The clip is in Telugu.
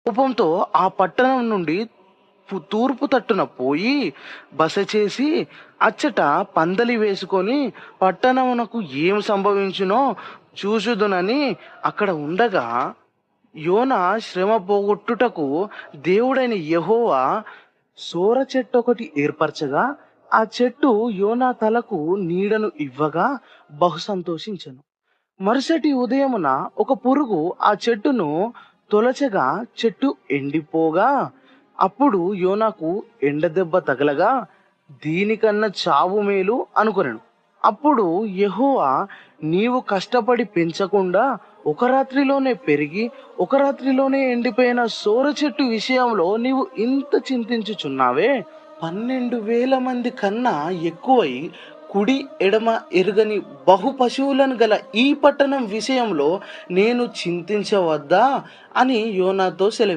కోపంతో ఆ పట్టణం నుండి తూర్పు తట్టున పోయి బస చేసి అచ్చట పందలి వేసుకొని పట్టణమునకు ఏం సంభవించునో చూసుదునని అక్కడ ఉండగా, యోనా శ్రమ పోగొట్టుటకు దేవుడైన యెహోవా సోర చెట్టు ఒకటి ఏర్పరచగా, ఆ చెట్టు యోనా తలకు నీడను ఇవ్వగా బహు సంతోషించెను. మరుసటి ఉదయమున ఒక పురుగు ఆ చెట్టును తొలచగా చెట్టు ఎండిపోగా, అప్పుడు యోనాకు ఎండదెబ్బ తగలగా దీనికన్నా చావు మేలు అనుకొనెను. అప్పుడు యెహోవా, నీవు కష్టపడి పెంచకుండా ఒక రాత్రిలోనే పెరిగి ఒక రాత్రిలోనే ఎండిపోయిన సోర చెట్టు విషయంలో నీవు ఇంత చింతించుచున్నావే, 12,000 మంది కన్నా ఎక్కువై కుడి ఎడమ ఎరుగని బహు పశువులను గల ఈ పట్టణం విషయంలో నేను చింతించవద్దా అని యోనాతో సెలవు.